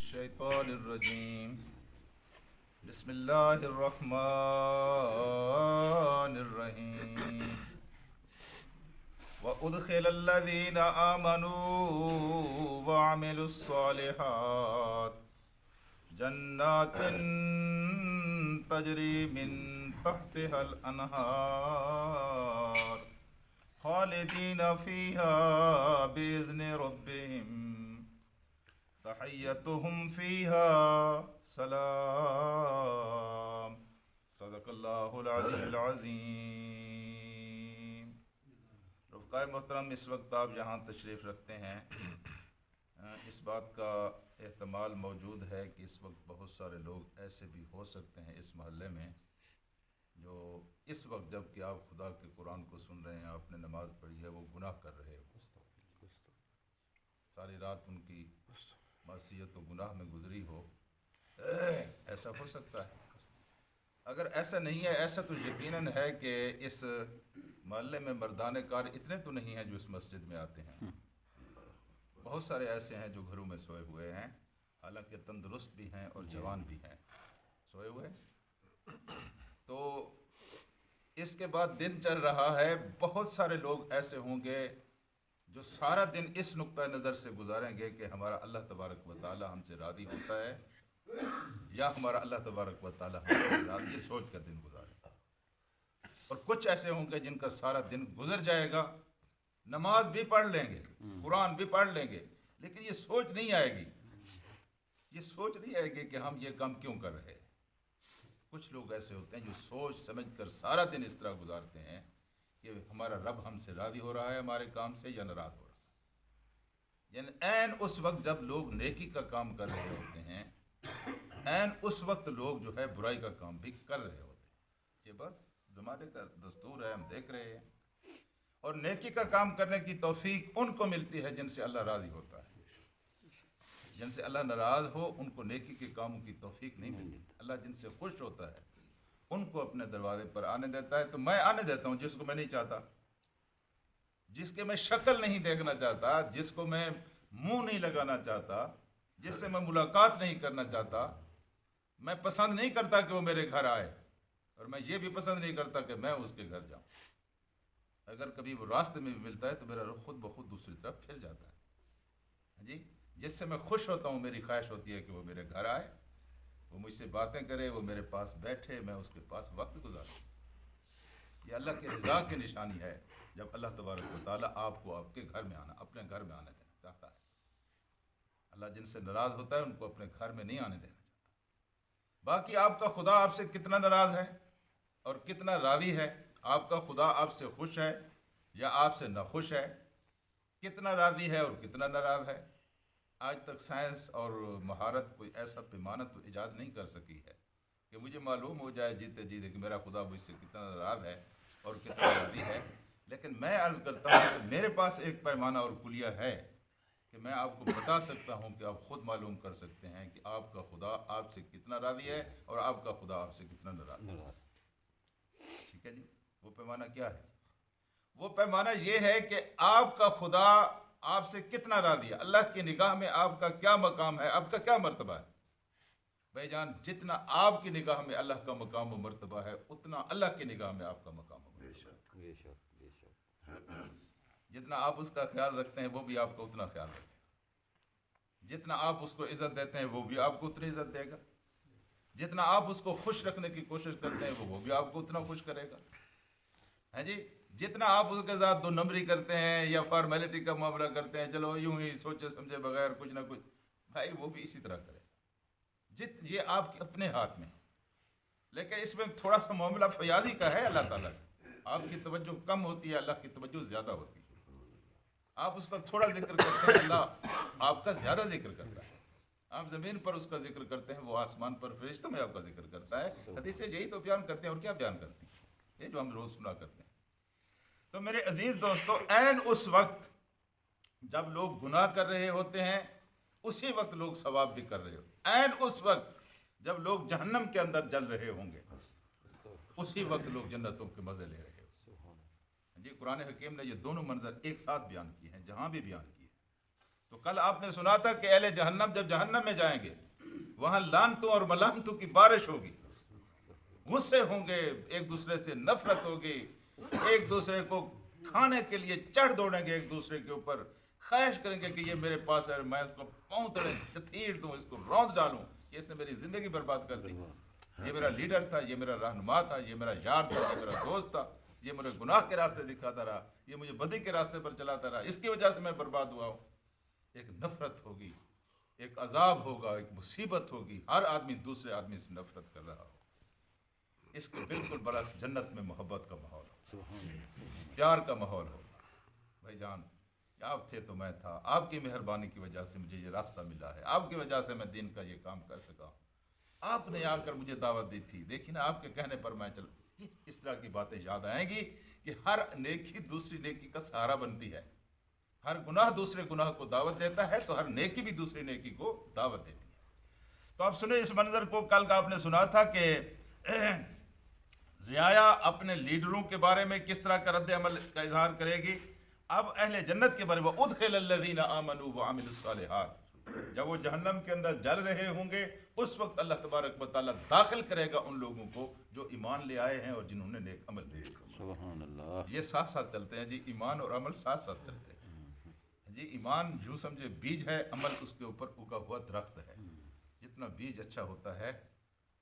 الشيطان الرجيم بسم الله الرحمن الرحيم وأدخل الذين آمنوا وعملوا الصالحات جنات تجري من تحتها الأنهار خالدين فيها بإذن ربهم تحيتهم فيها سلام صدق اللہ العلی العظیم۔ رفقائے محترم، اس وقت آپ یہاں تشریف رکھتے ہیں، اس بات کا احتمال موجود ہے کہ اس وقت بہت سارے لوگ ایسے بھی ہو سکتے ہیں اس محلے میں جو اس وقت جب کہ آپ خدا کے قرآن کو سن رہے ہیں، آپ نے نماز پڑھی ہے، وہ گناہ کر رہے ہو، ساری رات ان کی معصیت و گناہ میں گزری ہو، ایسا ہو سکتا ہے۔ اگر ایسا نہیں ہے، ایسا تو یقیناً ہے کہ اس محلے میں مردان کار اتنے تو نہیں ہیں جو اس مسجد میں آتے ہیں، بہت سارے ایسے ہیں جو گھروں میں سوئے ہوئے ہیں، حالانکہ تندرست بھی ہیں اور جوان بھی ہیں، سوئے ہوئے۔ تو اس کے بعد دن چل رہا ہے، بہت سارے لوگ ایسے ہوں گے جو سارا دن اس نقطہ نظر سے گزاریں گے کہ ہمارا اللہ تبارک و تعالی ہم سے راضی ہوتا ہے یا ہمارا اللہ تبارک و تعالی ہم سے راضی، یہ سوچ کر دن گزاریں۔ اور کچھ ایسے ہوں گے جن کا سارا دن گزر جائے گا، نماز بھی پڑھ لیں گے، قرآن بھی پڑھ لیں گے، لیکن یہ سوچ نہیں آئے گی، یہ سوچ نہیں آئے گی کہ ہم یہ کام کیوں کر رہے ہیں۔ کچھ لوگ ایسے ہوتے ہیں جو سوچ سمجھ کر سارا دن اس طرح گزارتے ہیں کہ ہمارا رب ہم سے راضی ہو رہا ہے ہمارے کام سے یا ناراض ہو رہا ہے۔ یعنی عین اس وقت جب لوگ نیکی کا کام کر رہے ہوتے ہیں، عین اس وقت لوگ جو ہے برائی کا کام بھی کر رہے ہوتے ہیں۔ یہ بات زمانے کا دستور ہے، ہم دیکھ رہے ہیں۔ اور نیکی کا کام کرنے کی توفیق ان کو ملتی ہے جن سے اللہ راضی ہوتا ہے، جن سے اللہ ناراض ہو ان کو نیکی کے کاموں کی توفیق نہیں ملتی۔ اللہ جن سے خوش ہوتا ہے ان کو اپنے دروازے پر آنے دیتا ہے۔ تو میں آنے دیتا ہوں جس کو میں نہیں چاہتا، جس کے میں شکل نہیں دیکھنا چاہتا، جس کو میں منہ نہیں لگانا چاہتا، جس سے میں ملاقات نہیں کرنا چاہتا۔ میں پسند نہیں کرتا کہ وہ میرے گھر آئے، اور میں یہ بھی پسند نہیں کرتا کہ میں اس کے گھر جاؤں۔ اگر کبھی وہ راستے میں بھی ملتا ہے تو میرا رخ خود بخود دوسری طرف پھر جاتا ہے۔ جی، جس سے میں خوش ہوتا ہوں، میری خواہش ہوتی ہے کہ وہ میرے گھر آئے، وہ مجھ سے باتیں کرے، وہ میرے پاس بیٹھے، میں اس کے پاس وقت گزاروں۔ یہ اللہ کی رضا کی نشانی ہے جب اللہ تبارک و تعالیٰ آپ کو آپ کے گھر میں آنا، اپنے گھر میں آنے دینا چاہتا ہے۔ اللہ جن سے ناراض ہوتا ہے ان کو اپنے گھر میں نہیں آنے دینا چاہتا۔ باقی آپ کا خدا آپ سے کتنا ناراض ہے اور کتنا راضی ہے، آپ کا خدا آپ سے خوش ہے یا آپ سے ناخوش ہے، کتنا راضی ہے اور کتنا ناراض ہے، آج تک سائنس اور مہارت کوئی ایسا پیمانہ تو ایجاد نہیں کر سکی ہے کہ مجھے معلوم ہو جائے جیتے جیتے کہ میرا خدا مجھ سے کتنا ناراض ہے اور کتنا راضی ہے۔ لیکن میں عرض کرتا ہوں کہ میرے پاس ایک پیمانہ اور کلیہ ہے کہ میں آپ کو بتا سکتا ہوں کہ آپ خود معلوم کر سکتے ہیں کہ آپ کا خدا آپ سے کتنا راضی ہے اور آپ کا خدا آپ سے کتنا ناراض ہے۔ ٹھیک ہے جی، وہ پیمانہ کیا ہے؟ وہ پیمانہ یہ ہے کہ آپ کا خدا آپ سے کتنا راضی ہے، اللہ کی نگاہ میں آپ کا کیا مقام ہے، آپ کا کیا مرتبہ ہے۔ بھائی جان، جتنا آپ کی نگاہ میں اللہ کا مقام و مرتبہ ہے اتنا اللہ کی نگاہ میں آپ کا مقام و مرتبہ ہے۔ جتنا آپ اس کا خیال رکھتے ہیں وہ بھی آپ کا اتنا خیال رکھے گا، جتنا آپ اس کو عزت دیتے ہیں وہ بھی آپ کو اتنی عزت دے گا، جتنا آپ اس کو خوش رکھنے کی کوشش کرتے ہیں وہ بھی آپ کو اتنا خوش کرے گا، ہیں جی۔ جتنا آپ اس کے ساتھ دو نمبری کرتے ہیں یا فارمیلٹی کا معاملہ کرتے ہیں، چلو یوں ہی سوچے سمجھے بغیر کچھ نہ کچھ، بھائی وہ بھی اسی طرح کرے گا۔ یہ آپ کے اپنے ہاتھ میں ہے، لیکن اس میں تھوڑا سا معاملہ فیاضی کا ہے۔ اللہ تعالیٰ آپ کی توجہ کم ہوتی ہے، اللہ کی توجہ زیادہ ہوتی ہے۔ آپ اس کا تھوڑا ذکر کرتے ہیں، اللہ آپ کا زیادہ ذکر کرتا ہے۔ آپ زمین پر اس کا ذکر کرتے ہیں، وہ آسمان پر فرشتوں میں آپ کا ذکر کرتا ہے۔ حدیث سے یہی تو بیان کرتے ہیں، اور کیا بیان کرتے ہیں، یہ جو ہم روز سنا کرتے ہیں۔ تو میرے عزیز دوستو، عین اس وقت جب لوگ گناہ کر رہے ہوتے ہیں اسی وقت لوگ ثواب بھی کر رہے ہوتے ہیں۔ عین اس وقت جب لوگ جہنم کے اندر جل رہے ہوں گے اسی وقت لوگ جنتوں کے مزے لے رہے ہوتے ہیں۔ جی، قرآن حکیم نے یہ دونوں منظر ایک ساتھ بیان کیے ہیں، جہاں بھی بیان کیے ہیں۔ تو کل آپ نے سنا تھا کہ اہل جہنم جب جہنم میں جائیں گے وہاں لعنتوں اور ملامتوں کی بارش ہوگی، غصے ہوں گے، ایک دوسرے سے نفرت ہوگی، ایک دوسرے کو کھانے کے لیے چڑھ دوڑیں گے، ایک دوسرے کے اوپر خواہش کریں گے کہ یہ میرے پاس ہے، میں اس کو پاؤں تلے چتھیڑ دوں، اس کو روند ڈالوں، یہ اس نے میری زندگی برباد کر دی، یہ میرا لیڈر تھا، یہ میرا رہنما تھا، یہ میرا یار تھا، یہ میرا دوست تھا، یہ مجھے گناہ کے راستے دکھاتا رہا، یہ مجھے بدی کے راستے پر چلاتا رہا، اس کی وجہ سے میں برباد ہوا ہوں۔ ایک نفرت ہوگی، ایک عذاب ہوگا، ایک مصیبت ہوگی، ہر آدمی دوسرے آدمی سے نفرت کر رہا ہو۔ اس کے بالکل برعکس جنت میں محبت کا ماحول ہوگا، پیار کا ماحول ہوگا۔ بھائی جان آپ تھے تو میں تھا، آپ کی مہربانی کی وجہ سے مجھے یہ راستہ ملا ہے، آپ کی وجہ سے میں دین کا یہ کام کر سکا ہوں، آپ نے آ کر مجھے دعوت دی تھی، دیکھیں نا آپ کے کہنے پر میں چل۔ اس طرح کی باتیں یاد آئیں گی کہ ہر نیکی دوسری نیکی کا سہارا بنتی ہے، ہر گناہ دوسرے گناہ کو دعوت دیتا ہے تو ہر نیکی بھی دوسری نیکی کو دعوت دیتی ہے۔ تو آپ سنیں اس منظر کو، کل کا آپ نے سنا تھا کہ رعایا اپنے لیڈروں کے بارے میں کس طرح کا رد عمل کا اظہار کرے گی۔ اب اہل جنت کے بارے میں ادخل الذین آمنوا وعملوا الصالحات، جب وہ جہنم کے اندر جل رہے ہوں گے اس وقت اللہ تبارک و تعالیٰ داخل کرے گا ان لوگوں کو جو ایمان لے آئے ہیں اور جنہوں نے نیک عمل کیے۔ سبحان اللہ۔ یہ ساتھ ساتھ چلتے ہیں جی، ایمان اور عمل ساتھ ساتھ چلتے ہیں جی۔ ایمان یوں سمجھے بیج ہے، عمل اس کے اوپر اگا ہوا درخت ہے، جتنا بیج اچھا ہوتا ہے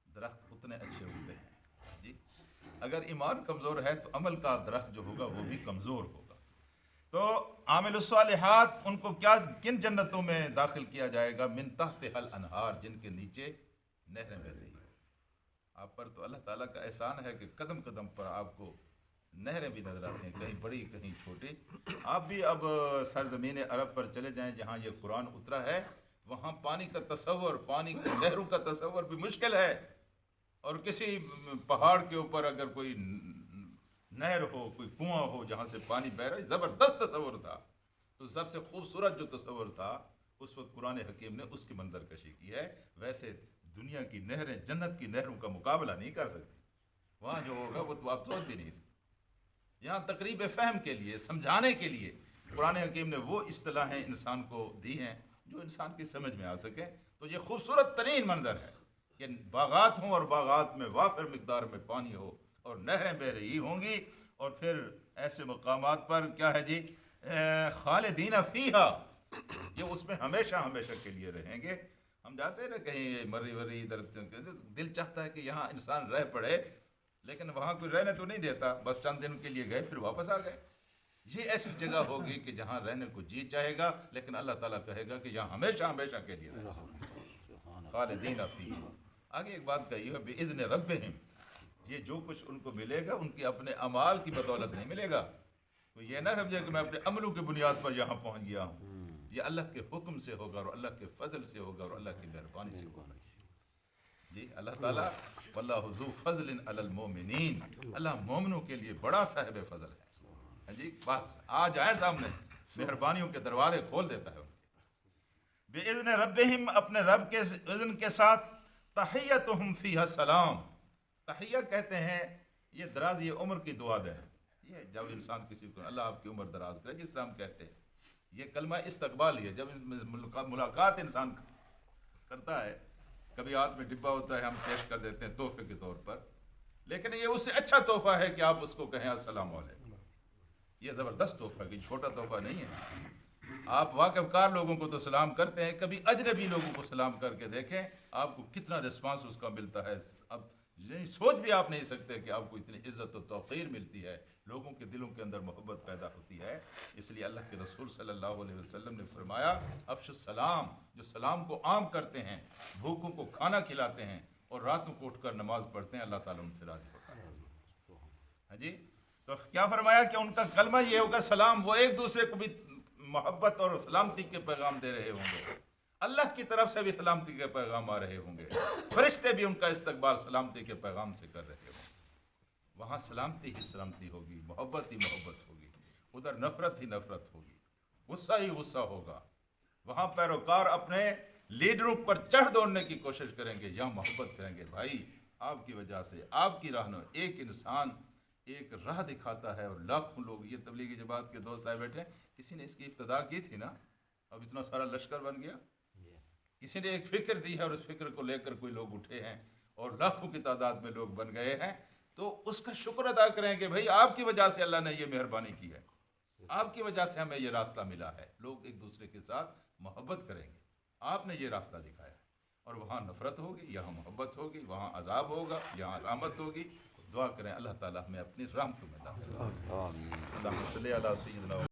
درخت اتنے اچھے ہوتے ہیں جی۔ اگر ایمان کمزور ہے تو عمل کا درخت جو ہوگا وہ بھی کمزور ہوگا۔ تو عامل الصالحات ان کو کیا کن جنتوں میں داخل کیا جائے گا؟ من تحتها الانہار، جن کے نیچے نہریں بہ رہی ہیں۔ آپ پر تو اللہ تعالیٰ کا احسان ہے کہ قدم قدم پر آپ کو نہریں بھی نظر آتی ہیں، کہیں بڑی کہیں چھوٹی۔ آپ بھی اب سرزمین عرب پر چلے جائیں جہاں یہ قرآن اترا ہے، وہاں پانی کا تصور، پانی کی نہروں کا تصور بھی مشکل ہے، اور کسی پہاڑ کے اوپر اگر کوئی نہر ہو، کوئی کنواں ہو جہاں سے پانی بہ رہا ہے، زبردست تصور تھا۔ تو سب سے خوبصورت جو تصور تھا اس وقت قرآن حکیم نے اس کی منظر کشی کی ہے۔ ویسے دنیا کی نہریں جنت کی نہروں کا مقابلہ نہیں کر سکتی، وہاں جو ہوگا وہ تو آپ سوچ بھی نہیں سکتے۔ یہاں تقریب فہم کے لیے، سمجھانے کے لیے قرآن حکیم نے وہ اصطلاحیں انسان کو دی ہیں جو انسان کی سمجھ میں آ سکیں۔ تو یہ خوبصورت ترین منظر ہے کہ باغات ہوں اور باغات میں وافر مقدار میں پانی ہو اور نہریں بہ رہی ہوں گی، اور پھر ایسے مقامات پر کیا ہے جی، خالدین فیہا، یہ اس میں ہمیشہ ہمیشہ کے لیے رہیں گے۔ ہم جاتے ہیں نا کہیں مری وری ادھر، دل چاہتا ہے کہ یہاں انسان رہ پڑے، لیکن وہاں کوئی رہنے تو نہیں دیتا، بس چند دن کے لیے گئے پھر واپس آ گئے۔ یہ ایسی جگہ ہوگی کہ جہاں رہنے کو جی چاہے گا، لیکن اللہ تعالیٰ کہے گا کہ یہاں ہمیشہ ہمیشہ کے لیے رہیں، خالدین فیہا۔ آگے ایک بات کہی ہے، بِإِذْنِ رَبِّهِمْ، یہ جو کچھ ان کو ملے گا ان کے اپنے اعمال کی بدولت نہیں ملے گا۔ تو یہ نہ سمجھے کہ میں اپنے عملوں کی بنیاد پر یہاں پہنچ گیا ہوں، یہ اللہ کے حکم سے ہوگا اور اللہ کے فضل سے ہوگا اور اللہ کی مہربانی سے ہوگا جی۔ اللہ تعالیٰ واللہ ذو فضل علی المؤمنین، اللہ مومنوں کے لیے بڑا صاحب فضل ہے جی۔ بس آ جائیں سامنے، مہربانیوں کے دروازے کھول دیتا ہے۔ بِإِذْنِ رَبِّهِمْ، اپنے رب کے اذن کے ساتھ، تحیتہم فیہا سلام، تحیہ کہتے ہیں یہ درازی عمر کی دعا دیں، یہ جب انسان کسی کو اللہ آپ کی عمر دراز کرے، جس طرح ہم کہتے ہیں یہ کلمہ استقبال ہی ہے۔ جب ملاقات انسان کرتا ہے، کبھی ہاتھ میں ڈبہ ہوتا ہے ہم پیش کر دیتے ہیں تحفے کے طور پر، لیکن یہ اس سے اچھا تحفہ ہے کہ آپ اس کو کہیں السلام علیکم۔ یہ زبردست تحفہ ہے، کہ چھوٹا تحفہ نہیں ہے۔ آپ واقف کار لوگوں کو تو سلام کرتے ہیں، کبھی اجنبی لوگوں کو سلام کر کے دیکھیں آپ کو کتنا رسپانس اس کا ملتا ہے۔ اب سوچ بھی آپ نہیں سکتے کہ آپ کو اتنی عزت و توقیر ملتی ہے، لوگوں کے دلوں کے اندر محبت پیدا ہوتی ہے۔ اس لیے اللہ کے رسول صلی اللہ علیہ وسلم نے فرمایا، افشوا السلام، جو سلام کو عام کرتے ہیں، بھوکوں کو کھانا کھلاتے ہیں اور راتوں کو اٹھ کر نماز پڑھتے ہیں، اللہ تعالیٰ ان سے راضی ہوتا ہے۔ ہاں جی، تو کیا فرمایا کہ ان کا کلمہ یہ ہوگا سلام، وہ ایک دوسرے کو بھی محبت اور سلامتی کے پیغام دے رہے ہوں گے، اللہ کی طرف سے بھی سلامتی کے پیغام آ رہے ہوں گے، فرشتے بھی ان کا استقبال سلامتی کے پیغام سے کر رہے ہوں گے۔ وہاں سلامتی ہی سلامتی ہوگی، محبت ہی محبت ہوگی، ادھر نفرت ہی نفرت ہوگی، غصہ ہی غصہ ہوگا۔ وہاں پیروکار اپنے لیڈروں پر چڑھ دوڑنے کی کوشش کریں گے، یہاں محبت کریں گے۔ بھائی آپ کی وجہ سے، آپ کی رہنمائی، ایک انسان ایک راہ دکھاتا ہے اور لاکھوں لوگ، یہ تبلیغی جماعت کے دوست آئے بیٹھے ہیں، کسی نے اس کی ابتدا کی تھی نا، اب اتنا سارا لشکر بن گیا. کسی نے ایک فکر دی ہے اور اس فکر کو لے کر کوئی لوگ اٹھے ہیں اور لاکھوں کی تعداد میں لوگ بن گئے ہیں, تو اس کا شکر ادا کریں کہ بھائی آپ کی وجہ سے اللہ نے یہ مہربانی کی ہے, آپ کی وجہ سے ہمیں یہ راستہ ملا ہے. لوگ ایک دوسرے کے ساتھ محبت کریں گے, آپ نے یہ راستہ دکھایا ہے. اور وہاں نفرت ہوگی, یہاں محبت ہوگی, وہاں عذاب ہوگا, یہاں رحمت ہوگی. دعا کریں اللہ تعالیٰ ہمیں اپنی رحمت میں داخل. اللہم صلی علی سیدنا